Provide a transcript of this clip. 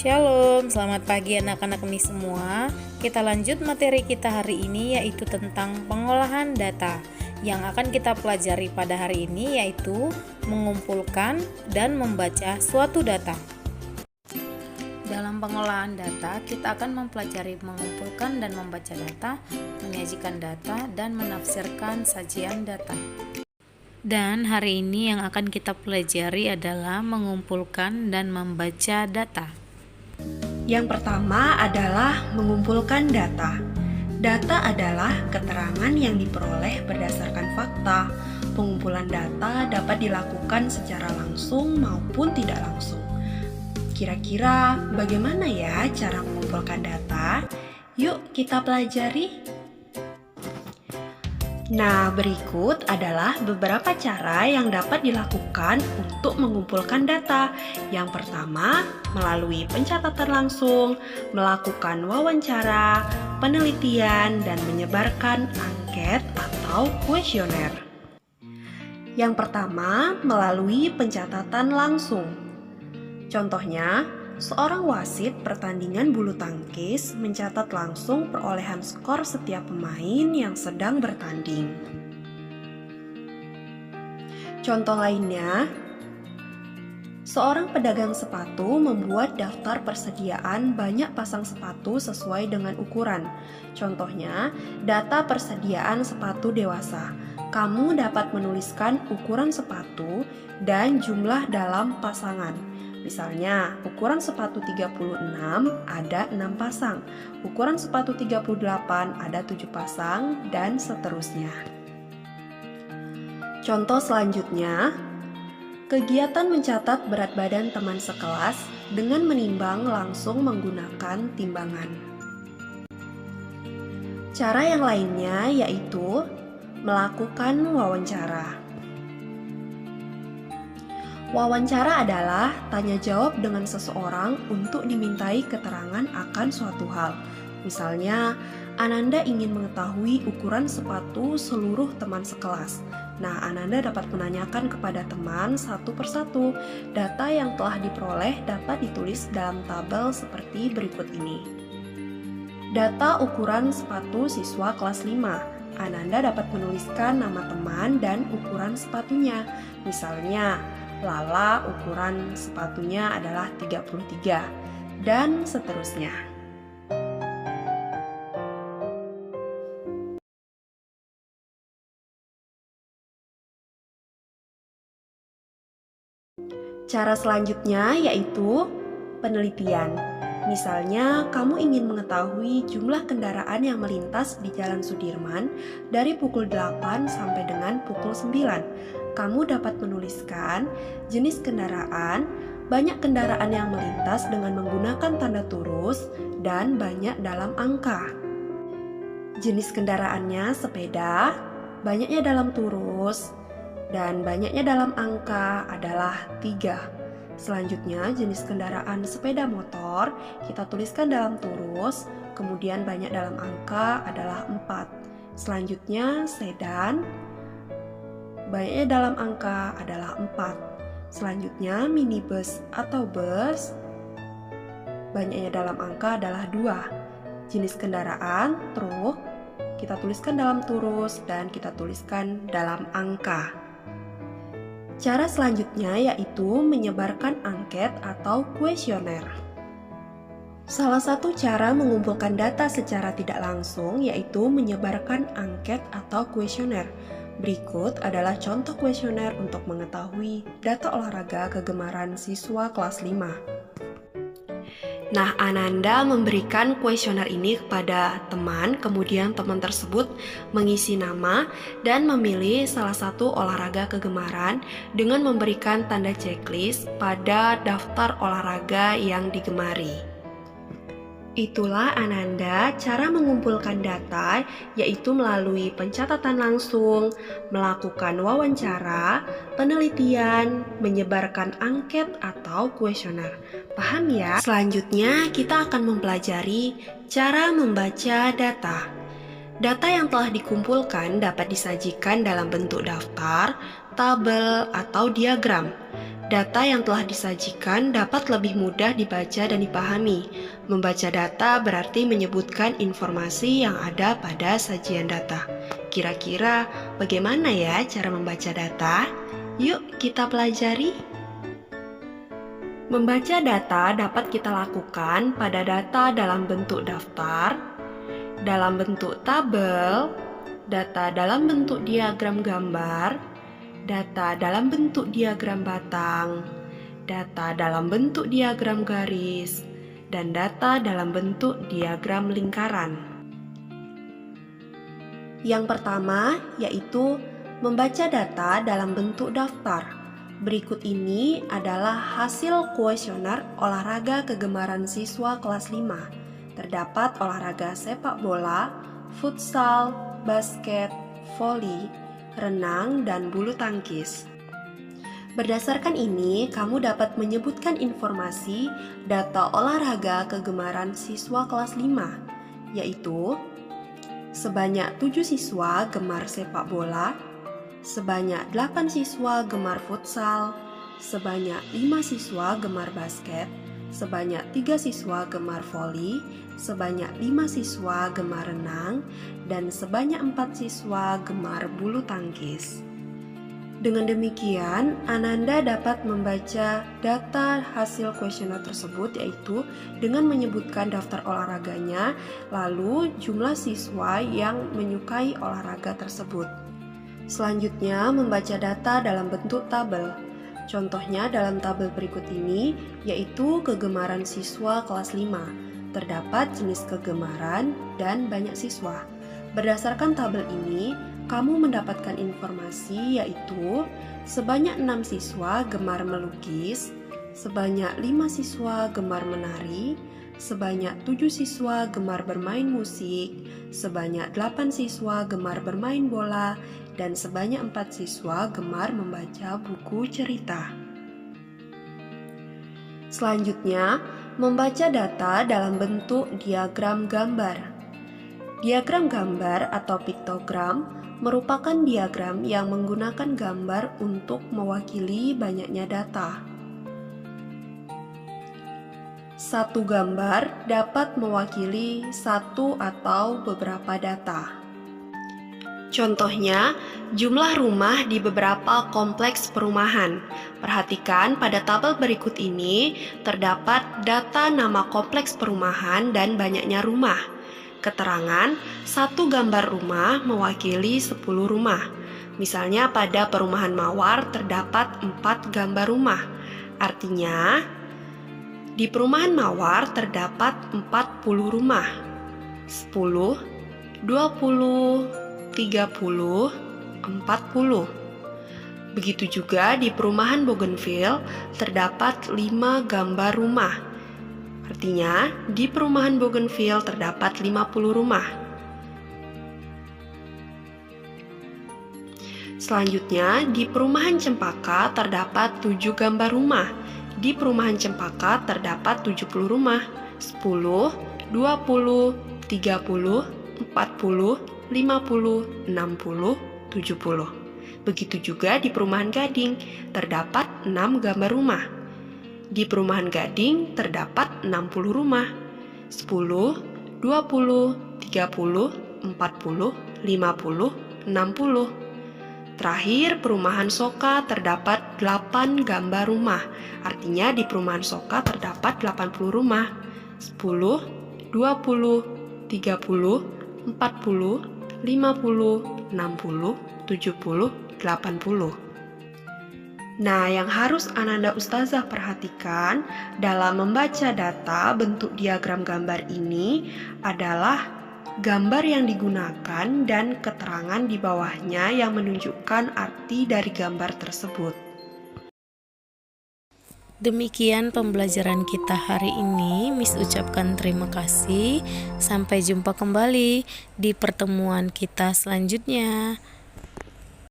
Shalom, selamat pagi anak-anak Mi semua. Kita lanjut materi kita hari ini yaitu tentang pengolahan data. Yang akan kita pelajari pada hari ini yaitu mengumpulkan dan membaca suatu data. Dalam pengolahan data, kita akan mempelajari mengumpulkan dan membaca data, menyajikan data, dan menafsirkan sajian data. Dan hari ini yang akan kita pelajari adalah mengumpulkan dan membaca data. Yang pertama adalah mengumpulkan data. Data adalah keterangan yang diperoleh berdasarkan fakta. Pengumpulan data dapat dilakukan secara langsung maupun tidak langsung. Kira-kira bagaimana ya cara mengumpulkan data? Yuk kita pelajari. Nah, berikut adalah beberapa cara yang dapat dilakukan untuk mengumpulkan data. Yang pertama, melalui pencatatan langsung, melakukan wawancara, penelitian, dan menyebarkan angket atau kuesioner. Yang pertama, melalui pencatatan langsung. Contohnya, seorang wasit pertandingan bulu tangkis mencatat langsung perolehan skor setiap pemain yang sedang bertanding. Contoh lainnya, seorang pedagang sepatu membuat daftar persediaan banyak pasang sepatu sesuai dengan ukuran. Contohnya, data persediaan sepatu dewasa. Kamu dapat menuliskan ukuran sepatu dan jumlah dalam pasangan. Misalnya, ukuran sepatu 36 ada 6 pasang, ukuran sepatu 38 ada 7 pasang, dan seterusnya. Contoh selanjutnya, kegiatan mencatat berat badan teman sekelas dengan menimbang langsung menggunakan timbangan. Cara yang lainnya yaitu melakukan wawancara. Wawancara adalah tanya jawab dengan seseorang untuk dimintai keterangan akan suatu hal. Misalnya, Ananda ingin mengetahui ukuran sepatu seluruh teman sekelas. Nah, Ananda dapat menanyakan kepada teman satu persatu. Data yang telah diperoleh dapat ditulis dalam tabel seperti berikut ini. Data ukuran sepatu siswa kelas 5. Ananda dapat menuliskan nama teman dan ukuran sepatunya. Misalnya, Lala ukuran sepatunya adalah 33, dan seterusnya. Cara selanjutnya yaitu penelitian. Misalnya, kamu ingin mengetahui jumlah kendaraan yang melintas di Jalan Sudirman dari pukul 8 sampai dengan pukul 9. Kamu dapat menuliskan jenis kendaraan, banyak kendaraan yang melintas dengan menggunakan tanda turus, dan banyak dalam angka. Jenis kendaraannya sepeda, banyaknya dalam turus, dan banyaknya dalam angka adalah 3. Selanjutnya, jenis kendaraan sepeda motor kita tuliskan dalam turus, kemudian banyak dalam angka adalah 4. Selanjutnya, sedan, banyaknya dalam angka adalah 4. Selanjutnya, minibus atau bus, banyaknya dalam angka adalah 2. Jenis kendaraan, truk, kita tuliskan dalam turus dan kita tuliskan dalam angka. Cara selanjutnya yaitu menyebarkan angket atau kuesioner. Salah satu cara mengumpulkan data secara tidak langsung yaitu menyebarkan angket atau kuesioner. Berikut adalah contoh kuesioner untuk mengetahui data olahraga kegemaran siswa kelas 5. Nah, Ananda memberikan kuesioner ini kepada teman, kemudian teman tersebut mengisi nama dan memilih salah satu olahraga kegemaran dengan memberikan tanda checklist pada daftar olahraga yang digemari. Itulah Ananda cara mengumpulkan data yaitu melalui pencatatan langsung, melakukan wawancara, penelitian, menyebarkan angket atau kuesioner. Paham ya? Selanjutnya kita akan mempelajari cara membaca data. Data yang telah dikumpulkan dapat disajikan dalam bentuk daftar, tabel, atau diagram. Data yang telah disajikan dapat lebih mudah dibaca dan dipahami. Membaca data berarti menyebutkan informasi yang ada pada sajian data. Kira-kira bagaimana ya cara membaca data? Yuk kita pelajari. Membaca data dapat kita lakukan pada data dalam bentuk daftar, dalam bentuk tabel, data dalam bentuk diagram gambar, data dalam bentuk diagram batang, data dalam bentuk diagram garis, dan data dalam bentuk diagram lingkaran. Yang pertama yaitu membaca data dalam bentuk daftar. Berikut ini adalah hasil kuesioner olahraga kegemaran siswa kelas 5. Terdapat olahraga sepak bola, futsal, basket, voli, renang, dan bulu tangkis. Berdasarkan ini, kamu dapat menyebutkan informasi data olahraga kegemaran siswa kelas 5, yaitu sebanyak 7 siswa gemar sepak bola, sebanyak 8 siswa gemar futsal, sebanyak 5 siswa gemar basket, sebanyak 3 siswa gemar voli, sebanyak 5 siswa gemar renang, dan sebanyak 4 siswa gemar bulu tangkis. Dengan demikian, Ananda dapat membaca data hasil kuesioner tersebut yaitu dengan menyebutkan daftar olahraganya, lalu jumlah siswa yang menyukai olahraga tersebut. Selanjutnya, membaca data dalam bentuk tabel. Contohnya dalam tabel berikut ini, yaitu kegemaran siswa kelas 5. Terdapat jenis kegemaran dan banyak siswa. Berdasarkan tabel ini, kamu mendapatkan informasi yaitu sebanyak 6 siswa gemar melukis, sebanyak 5 siswa gemar menari, sebanyak 7 siswa gemar bermain musik, sebanyak 8 siswa gemar bermain bola, dan sebanyak 4 siswa gemar membaca buku cerita. Selanjutnya, membaca data dalam bentuk diagram gambar. Diagram gambar atau piktogram merupakan diagram yang menggunakan gambar untuk mewakili banyaknya data. Satu gambar dapat mewakili satu atau beberapa data. Contohnya, jumlah rumah di beberapa kompleks perumahan. Perhatikan pada tabel berikut ini terdapat data nama kompleks perumahan dan banyaknya rumah. Keterangan, satu gambar rumah mewakili 10 rumah. Misalnya pada perumahan Mawar terdapat 4 gambar rumah. Artinya, di perumahan Mawar terdapat 40 rumah. 10, 20, 30, 40. Begitu juga di perumahan Bougainville terdapat 5 gambar rumah. Artinya, di perumahan Bougainville terdapat 50 rumah. Selanjutnya, di perumahan Cempaka terdapat 7 gambar rumah. Di perumahan Cempaka terdapat 70 rumah. 10, 20, 30, 40, 50, 60, 70. Begitu juga di perumahan Gading, terdapat 6 gambar rumah. Di perumahan Gading terdapat 60 rumah. 10, 20, 30, 40, 50, 60. Terakhir, perumahan Soka terdapat 8 gambar rumah. Artinya di perumahan Soka terdapat 80 rumah. 10, 20, 30, 40, 50, 60, 70, 80. Nah, yang harus Ananda Ustazah perhatikan dalam membaca data bentuk diagram gambar ini adalah gambar yang digunakan dan keterangan di bawahnya yang menunjukkan arti dari gambar tersebut. Demikian pembelajaran kita hari ini. Miss ucapkan terima kasih. Sampai jumpa kembali di pertemuan kita selanjutnya.